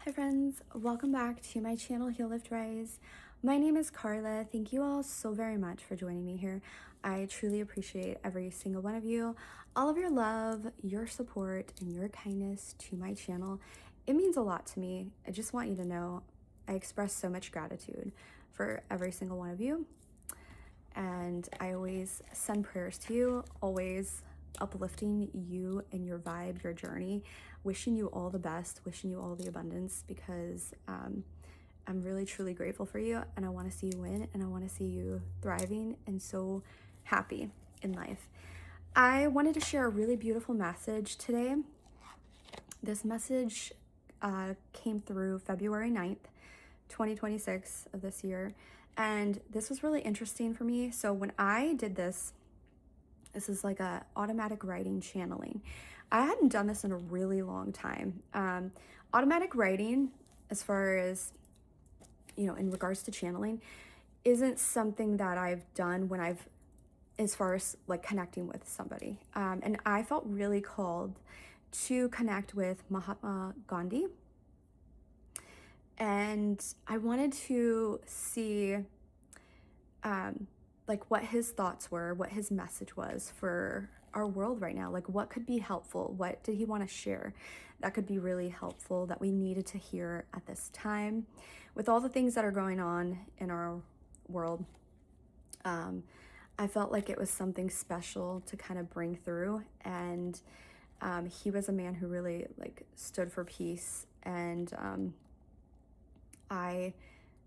Hi friends, welcome back to my channel Heal Lift Rise. My name is Carla. Thank you all so very much for joining me here. I truly appreciate every single one of you, all of your love, your support, and your kindness to my channel. It means a lot to me. I just want you to know I express so much gratitude for every single one of you. And I always send prayers to you, always uplifting you and your vibe, your journey, wishing you all the best, wishing you all the abundance, because I'm really truly grateful for you, and I want to see you win, and I want to see you thriving and so happy in life. I wanted to share a really beautiful message today. This message came through February 9th, 2026 of this year, and this was really interesting for me. So when I did this is like a automatic writing channeling. I hadn't done this in a really long time. Automatic writing, as far as, in regards to channeling, isn't something that I've done when as far as like connecting with somebody. And I felt really called to connect with Mahatma Ghandi. And I wanted to see like what his thoughts were, what his message was for our world right now. Like what could be helpful? What did he want to share that could be really helpful, that we needed to hear at this time with all the things that are going on in our world? I felt like it was something special to kind of bring through. And he was a man who really like stood for peace. And I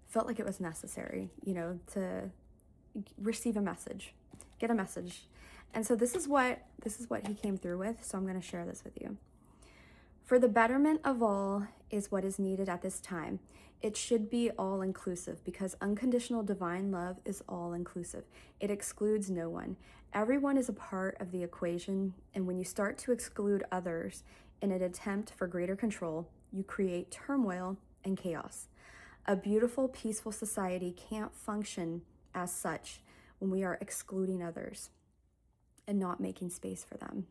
felt like it was necessary, to receive a message, get a message. And so this is what he came through with. So I'm going to share this with you. For the betterment of all is what is needed at this time. It should be all inclusive, because unconditional divine love is all inclusive. It excludes no one. Everyone is a part of the equation. And when you start to exclude others in an attempt for greater control, you create turmoil and chaos. A beautiful, peaceful society can't function as such when we are excluding others and not making space for them.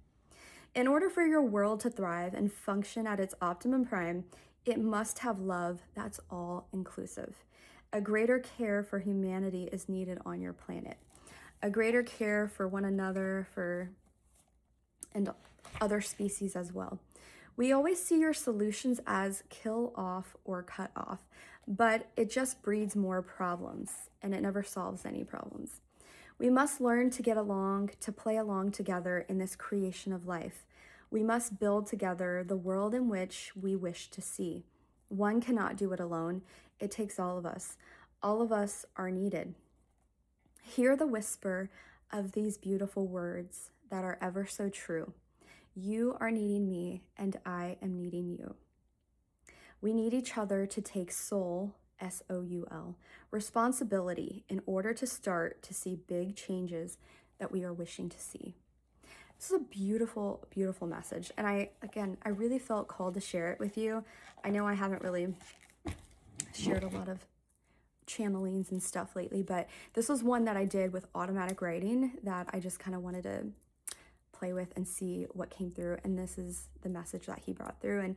In order for your world to thrive and function at its optimum prime, it must have love that's all inclusive. A greater care for humanity is needed on your planet. A greater care for one another, and other species as well. We always see your solutions as kill off or cut off, but it just breeds more problems, and it never solves any problems. We must learn to get along, to play along together in this creation of life. We must build together the world in which we wish to see. One cannot do it alone. It takes all of us. All of us are needed. Hear the whisper of these beautiful words that are ever so true. You are needing me, and I am needing you. We need each other to take soul, S-O-U-L, responsibility in order to start to see big changes that we are wishing to see. This is a beautiful, beautiful message. And I really felt called to share it with you. I know I haven't really shared a lot of channelings and stuff lately, but this was one that I did with automatic writing that I just kind of wanted to play with and see what came through. And this is the message that he brought through. And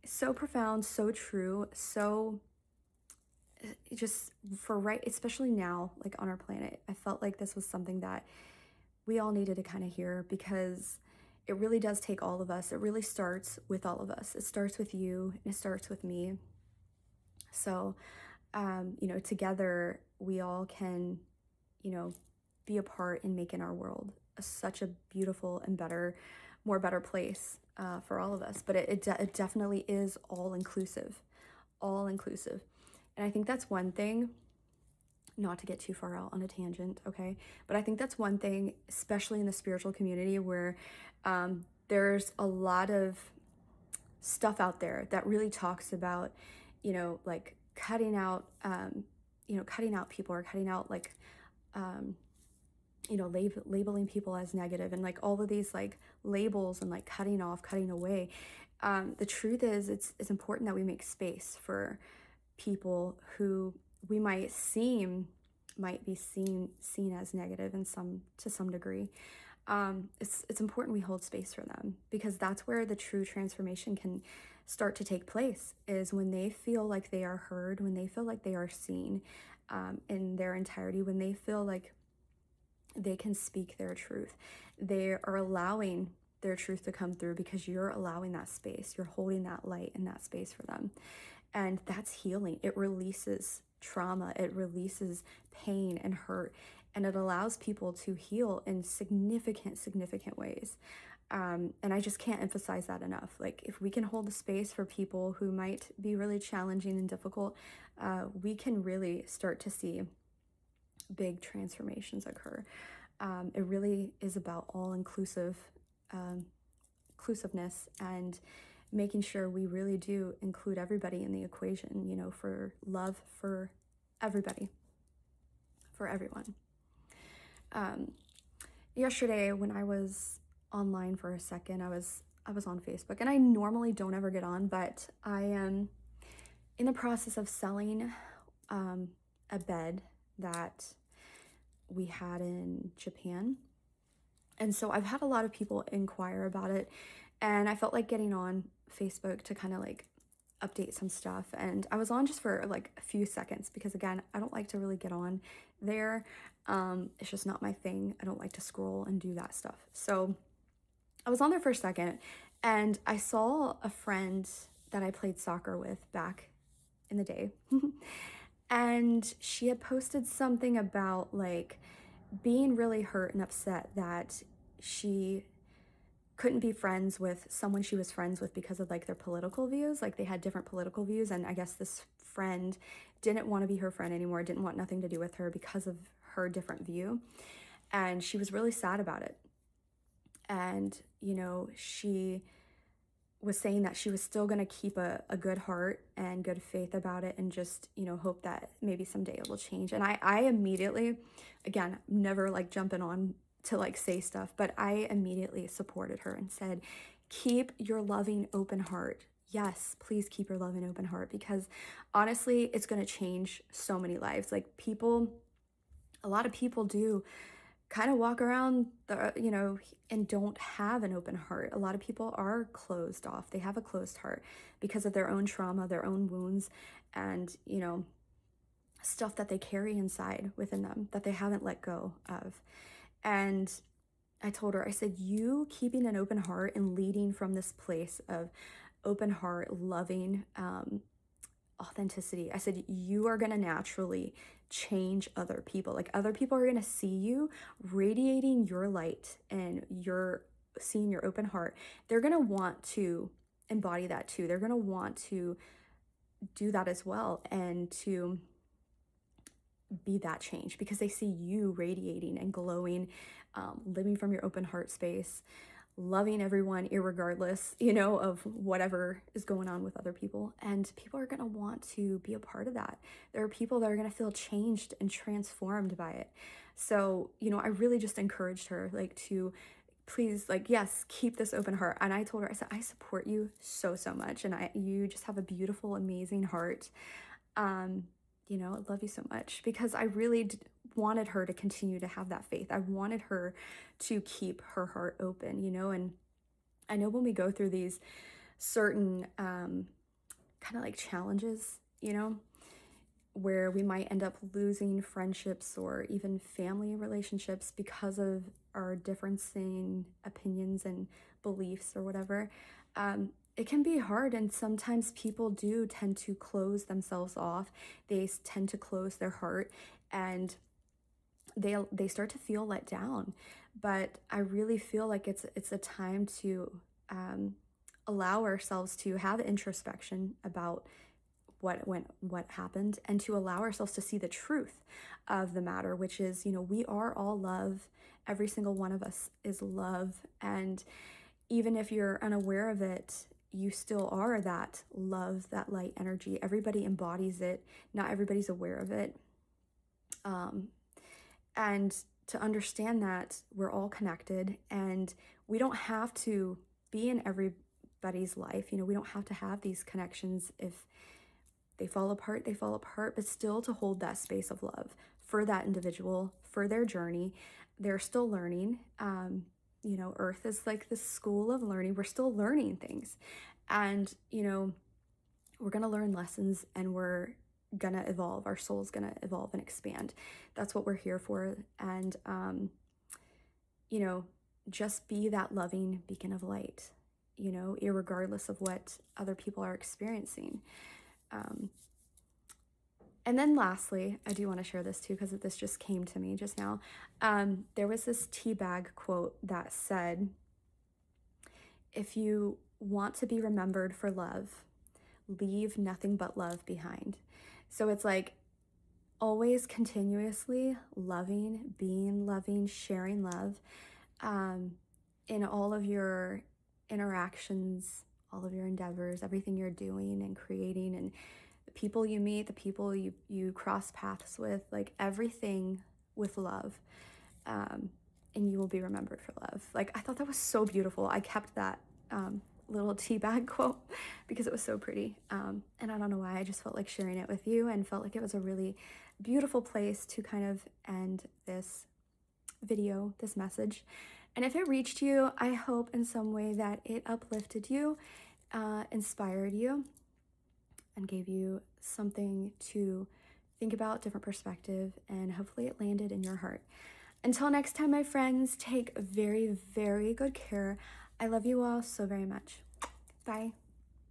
so profound, so true, so just for right, especially now, like on our planet. I felt like this was something that we all needed to kind of hear, because it really does take all of us. It really starts with all of us. It starts with you, and it starts with me. So, together we all can, be a part in making our world such a beautiful and more better place for all of us. But it definitely is all inclusive, all inclusive. And I think that's one thing, not to get too far out on a tangent, okay? But I think that's one thing, especially in the spiritual community, where there's a lot of stuff out there that really talks about, like cutting out people, or cutting out like, labeling people as negative, and like all of these like labels, and like cutting off, cutting away. The truth is, it's important that we make space for people who we might be seen as negative to some degree. It's important we hold space for them, because that's where the true transformation can start to take place is when they feel like they are heard, when they feel like they are seen in their entirety, when they feel like they can speak their truth. They are allowing their truth to come through because you're allowing that space. You're holding that light in that space for them. And that's healing. It releases trauma, it releases pain and hurt, and it allows people to heal in significant ways. And I just can't emphasize that enough. Like, if we can hold the space for people who might be really challenging and difficult, we can really start to see big transformations occur. It really is about inclusiveness and making sure we really do include everybody in the equation, you know, for love for everybody, for everyone. Yesterday when I was online for a second, I was on Facebook, and I normally don't ever get on, but I am in the process of selling a bed that we had in Japan. And so I've had a lot of people inquire about it, and I felt like getting on Facebook to kind of like update some stuff. And I was on just for like a few seconds because, again, I don't like to really get on there. It's just not my thing. I don't like to scroll and do that stuff. So I was on there for a second, and I saw a friend that I played soccer with back in the day. And she had posted something about like being really hurt and upset that she couldn't be friends with someone she was friends with because of like their political views. Like, they had different political views, and I guess this friend didn't want to be her friend anymore, didn't want nothing to do with her because of her different view. And she was really sad about it. And, you know, she was saying that she was still going to keep a good heart and good faith about it, and just, you know, hope that maybe someday it will change. And I immediately, again, never like jumping on to like say stuff, but I immediately supported her and said, keep your loving open heart. Yes, please keep your loving open heart, because honestly, it's going to change so many lives. Like, a lot of people do kind of walk around you know, and don't have an open heart. A lot of people are closed off. They have a closed heart because of their own trauma, their own wounds, and, you know, stuff that they carry inside within them that they haven't let go of. And I told her, I said, you keeping an open heart and leading from this place of open heart, loving, authenticity. I said, you are going to naturally change other people. Like, other people are going to see you radiating your light and you're seeing your open heart. They're going to want to embody that too. They're going to want to do that as well, and to be that change because they see you radiating and glowing, living from your open heart space, loving everyone irregardless, you know, of whatever is going on with other people. And people are going to want to be a part of that. There are people that are going to feel changed and transformed by it. So, you know, I really just encouraged her, like, to please, like, yes, keep this open heart. And I told her, I said, I support you so much. And you just have a beautiful, amazing heart. You know, I love you so much, because I really wanted her to continue to have that faith. I wanted her to keep her heart open, you know. And I know when we go through these certain kind of like challenges, you know, where we might end up losing friendships or even family relationships because of our differencing opinions and beliefs or whatever, it can be hard. And sometimes people do tend to close themselves off. They tend to close their heart, and they start to feel let down. But I really feel like it's a time to allow ourselves to have introspection about what happened, and to allow ourselves to see the truth of the matter, which is, you know, we are all love. Every single one of us is love. And even if you're unaware of it, you still are that love, that light energy. Everybody embodies it. Not everybody's aware of it. And to understand that we're all connected, and we don't have to be in everybody's life. You know, we don't have to have these connections. If they fall apart, they fall apart, but still to hold that space of love for that individual, for their journey. They're still learning. You know, Earth is like this school of learning. We're still learning things. And, you know, we're going to learn lessons and we're going to evolve. Our soul's going to evolve and expand. That's what we're here for. And, you know, just be that loving beacon of light, you know, irregardless of what other people are experiencing. And then lastly, I do want to share this too, because this just came to me just now. There was this teabag quote that said, if you want to be remembered for love, leave nothing but love behind. So it's like always continuously loving, being loving, sharing love in all of your interactions, all of your endeavors, everything you're doing and creating, and the people you meet, the people you cross paths with, like everything with love. And you will be remembered for love. Like, I thought that was so beautiful. I kept that little teabag quote because it was so pretty. And I don't know why, I just felt like sharing it with you and felt like it was a really beautiful place to kind of end this video, this message. And if it reached you, I hope in some way that it uplifted you, inspired you, and gave you something to think about, different perspective, and hopefully it landed in your heart. Until next time, my friends, take very, very good care. I love you all so very much. Bye.